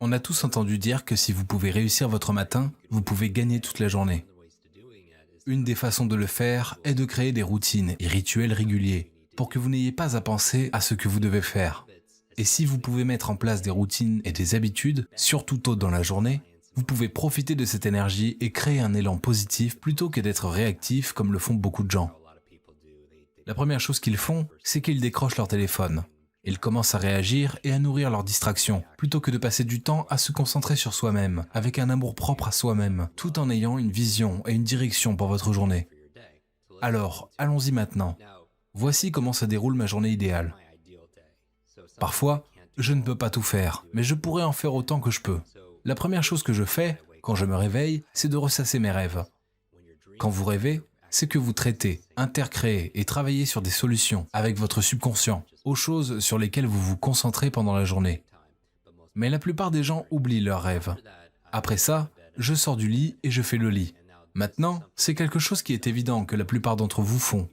On a tous entendu dire que si vous pouvez réussir votre matin, vous pouvez gagner toute la journée. Une des façons de le faire est de créer des routines et rituels réguliers pour que vous n'ayez pas à penser à ce que vous devez faire. Et si vous pouvez mettre en place des routines et des habitudes, surtout tôt dans la journée, vous pouvez profiter de cette énergie et créer un élan positif plutôt que d'être réactif comme le font beaucoup de gens. La première chose qu'ils font, c'est qu'ils décrochent leur téléphone. Ils commencent à réagir et à nourrir leurs distractions, plutôt que de passer du temps à se concentrer sur soi-même, avec un amour propre à soi-même, tout en ayant une vision et une direction pour votre journée. Alors, allons-y maintenant. Voici comment se déroule ma journée idéale. Parfois, je ne peux pas tout faire, mais je pourrais en faire autant que je peux. La première chose que je fais, quand je me réveille, c'est de ressasser mes rêves. Quand vous rêvez, c'est que vous traitez, intercréez et travaillez sur des solutions avec votre subconscient, aux choses sur lesquelles vous vous concentrez pendant la journée. Mais la plupart des gens oublient leurs rêves. Après ça, je sors du lit et je fais le lit. Maintenant, c'est quelque chose qui est évident que la plupart d'entre vous font.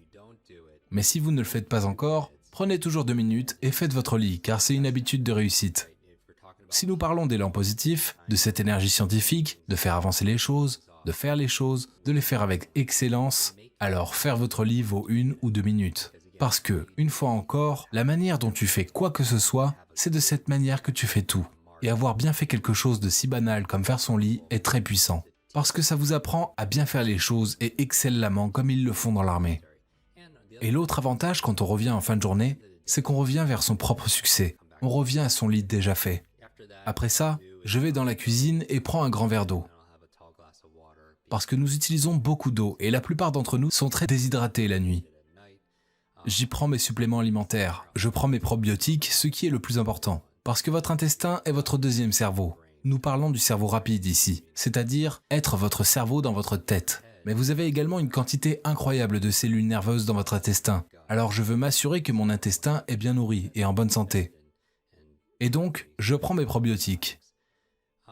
Mais si vous ne le faites pas encore, prenez toujours 2 minutes et faites votre lit, car c'est une habitude de réussite. Si nous parlons d'élan positif, de cette énergie scientifique, de faire avancer les choses, de faire les choses, de les faire avec excellence, alors faire votre lit vaut 1 ou 2 minutes. Parce que, une fois encore, la manière dont tu fais quoi que ce soit, c'est de cette manière que tu fais tout. Et avoir bien fait quelque chose de si banal comme faire son lit est très puissant. Parce que ça vous apprend à bien faire les choses et excellemment comme ils le font dans l'armée. Et l'autre avantage quand on revient en fin de journée, c'est qu'on revient vers son propre succès. On revient à son lit déjà fait. Après ça, je vais dans la cuisine et prends un grand verre d'eau. Parce que nous utilisons beaucoup d'eau et la plupart d'entre nous sont très déshydratés la nuit. J'y prends mes suppléments alimentaires, je prends mes probiotiques, ce qui est le plus important. Parce que votre intestin est votre deuxième cerveau. Nous parlons du cerveau rapide ici, c'est-à-dire être votre cerveau dans votre tête. Mais vous avez également une quantité incroyable de cellules nerveuses dans votre intestin. Alors je veux m'assurer que mon intestin est bien nourri et en bonne santé. Et donc, je prends mes probiotiques.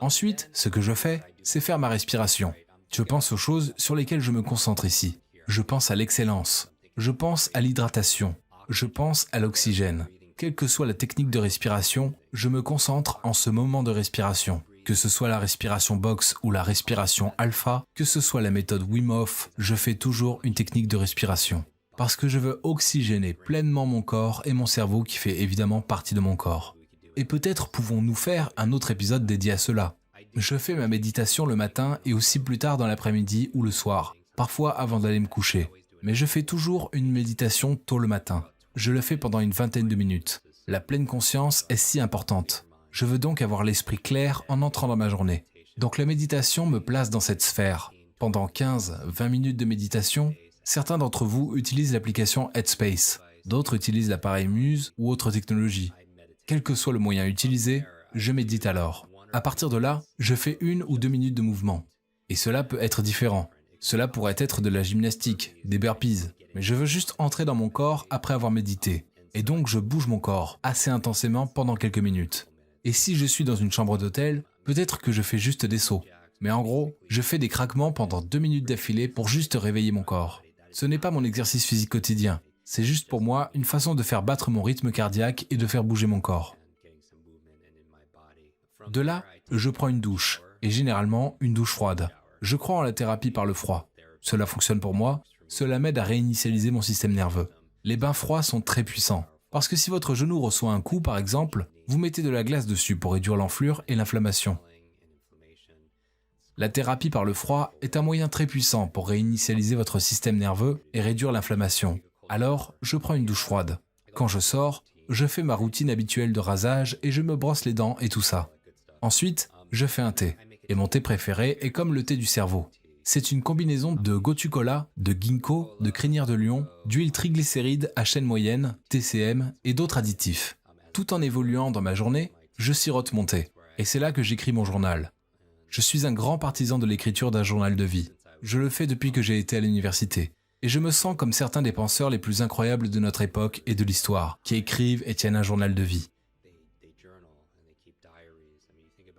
Ensuite, ce que je fais, c'est faire ma respiration. Je pense aux choses sur lesquelles je me concentre ici. Je pense à l'excellence. Je pense à l'hydratation. Je pense à l'oxygène. Quelle que soit la technique de respiration, je me concentre en ce moment de respiration. Que ce soit la respiration box ou la respiration alpha, que ce soit la méthode Wim Hof, je fais toujours une technique de respiration. Parce que je veux oxygéner pleinement mon corps et mon cerveau qui fait évidemment partie de mon corps. Et peut-être pouvons-nous faire un autre épisode dédié à cela. Je fais ma méditation le matin et aussi plus tard dans l'après-midi ou le soir, parfois avant d'aller me coucher. Mais je fais toujours une méditation tôt le matin. Je le fais pendant une vingtaine de minutes. La pleine conscience est si importante. Je veux donc avoir l'esprit clair en entrant dans ma journée. Donc la méditation me place dans cette sphère. Pendant 15-20 minutes de méditation, certains d'entre vous utilisent l'application Headspace. D'autres utilisent l'appareil Muse ou autre technologie. Quel que soit le moyen utilisé, je médite alors. À partir de là, je fais 1 ou 2 minutes de mouvement. Et cela peut être différent. Cela pourrait être de la gymnastique, des burpees. Mais je veux juste entrer dans mon corps après avoir médité. Et donc je bouge mon corps assez intensément pendant quelques minutes. Et si je suis dans une chambre d'hôtel, peut-être que je fais juste des sauts. Mais en gros, je fais des craquements pendant 2 minutes d'affilée pour juste réveiller mon corps. Ce n'est pas mon exercice physique quotidien. C'est juste pour moi une façon de faire battre mon rythme cardiaque et de faire bouger mon corps. De là, je prends une douche, et généralement une douche froide. Je crois en la thérapie par le froid. Cela fonctionne pour moi, cela m'aide à réinitialiser mon système nerveux. Les bains froids sont très puissants, parce que si votre genou reçoit un coup par exemple, vous mettez de la glace dessus pour réduire l'enflure et l'inflammation. La thérapie par le froid est un moyen très puissant pour réinitialiser votre système nerveux et réduire l'inflammation. Alors, je prends une douche froide. Quand je sors, je fais ma routine habituelle de rasage et je me brosse les dents et tout ça. Ensuite, je fais un thé. Et mon thé préféré est comme le thé du cerveau. C'est une combinaison de gotu kola, de ginkgo, de crinière de lion, d'huile triglycéride à chaîne moyenne, TCM et d'autres additifs. Tout en évoluant dans ma journée, je sirote mon thé. Et c'est là que j'écris mon journal. Je suis un grand partisan de l'écriture d'un journal de vie. Je le fais depuis que j'ai été à l'université. Et je me sens comme certains des penseurs les plus incroyables de notre époque et de l'histoire, qui écrivent et tiennent un journal de vie.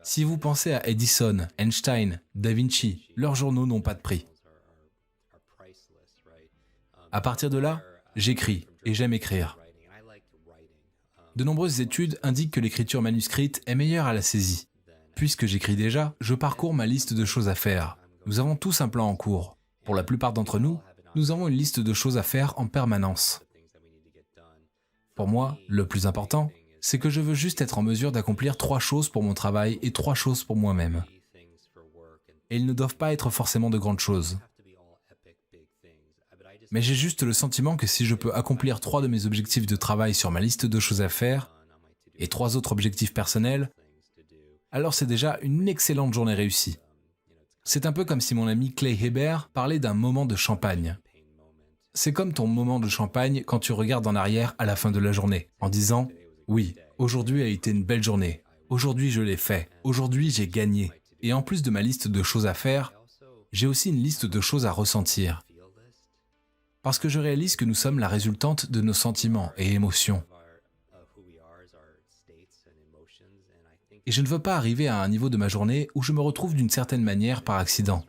Si vous pensez à Edison, Einstein, Da Vinci, leurs journaux n'ont pas de prix. À partir de là, j'écris et j'aime écrire. De nombreuses études indiquent que l'écriture manuscrite est meilleure à la saisie. Puisque j'écris déjà, je parcours ma liste de choses à faire. Nous avons tous un plan en cours. Pour la plupart d'entre nous, nous avons une liste de choses à faire en permanence. Pour moi, le plus important, c'est que je veux juste être en mesure d'accomplir 3 choses pour mon travail et 3 choses pour moi-même. Et ils ne doivent pas être forcément de grandes choses. Mais j'ai juste le sentiment que si je peux accomplir 3 de mes objectifs de travail sur ma liste de choses à faire, et 3 autres objectifs personnels, alors c'est déjà une excellente journée réussie. C'est un peu comme si mon ami Clay Hebert parlait d'un moment de champagne. C'est comme ton moment de champagne quand tu regardes en arrière à la fin de la journée, en disant « Oui, aujourd'hui a été une belle journée. Aujourd'hui je l'ai fait. Aujourd'hui j'ai gagné. Et en plus de ma liste de choses à faire, j'ai aussi une liste de choses à ressentir. » Parce que je réalise que nous sommes la résultante de nos sentiments et émotions. Et je ne veux pas arriver à un niveau de ma journée où je me retrouve d'une certaine manière par accident.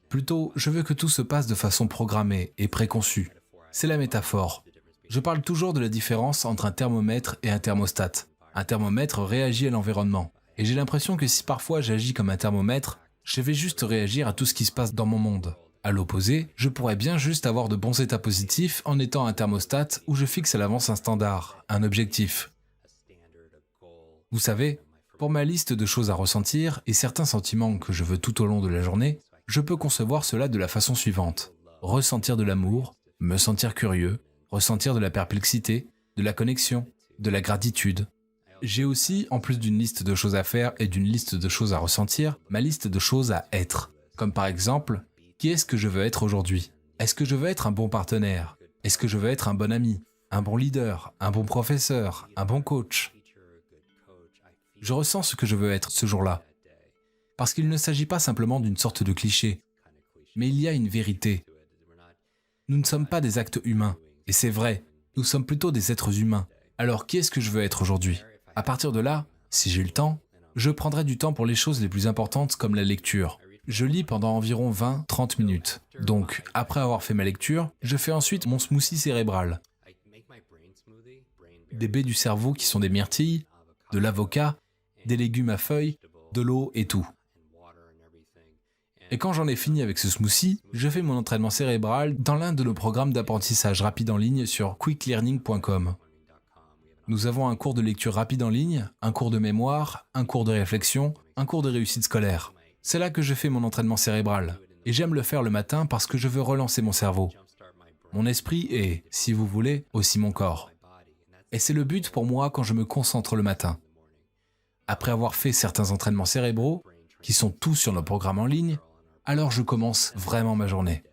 Plutôt, je veux que tout se passe de façon programmée et préconçue. C'est la métaphore. Je parle toujours de la différence entre un thermomètre et un thermostat. Un thermomètre réagit à l'environnement. Et j'ai l'impression que si parfois j'agis comme un thermomètre, je vais juste réagir à tout ce qui se passe dans mon monde. À l'opposé, je pourrais bien juste avoir de bons états positifs en étant un thermostat où je fixe à l'avance un standard, un objectif. Vous savez, pour ma liste de choses à ressentir et certains sentiments que je veux tout au long de la journée, je peux concevoir cela de la façon suivante. Ressentir de l'amour, me sentir curieux, ressentir de la perplexité, de la connexion, de la gratitude. J'ai aussi, en plus d'une liste de choses à faire et d'une liste de choses à ressentir, ma liste de choses à être. Comme par exemple, qui est-ce que je veux être aujourd'hui? Est-ce que je veux être un bon partenaire? Est-ce que je veux être un bon ami, un bon leader, un bon professeur, un bon coach? Je ressens ce que je veux être ce jour-là. Parce qu'il ne s'agit pas simplement d'une sorte de cliché, mais il y a une vérité. Nous ne sommes pas des actes humains, et c'est vrai, nous sommes plutôt des êtres humains. Alors qui est-ce que je veux être aujourd'hui? À partir de là, si j'ai le temps, je prendrai du temps pour les choses les plus importantes comme la lecture. Je lis pendant environ 20-30 minutes. Donc, après avoir fait ma lecture, je fais ensuite mon smoothie cérébral. Des baies du cerveau qui sont des myrtilles, de l'avocat, des légumes à feuilles, de l'eau et tout. Et quand j'en ai fini avec ce smoothie, je fais mon entraînement cérébral dans l'un de nos programmes d'apprentissage rapide en ligne sur quicklearning.com. Nous avons un cours de lecture rapide en ligne, un cours de mémoire, un cours de réflexion, un cours de réussite scolaire. C'est là que je fais mon entraînement cérébral. Et j'aime le faire le matin parce que je veux relancer mon cerveau. Mon esprit et, si vous voulez, aussi mon corps. Et c'est le but pour moi quand je me concentre le matin. Après avoir fait certains entraînements cérébraux, qui sont tous sur nos programmes en ligne, alors je commence vraiment ma journée.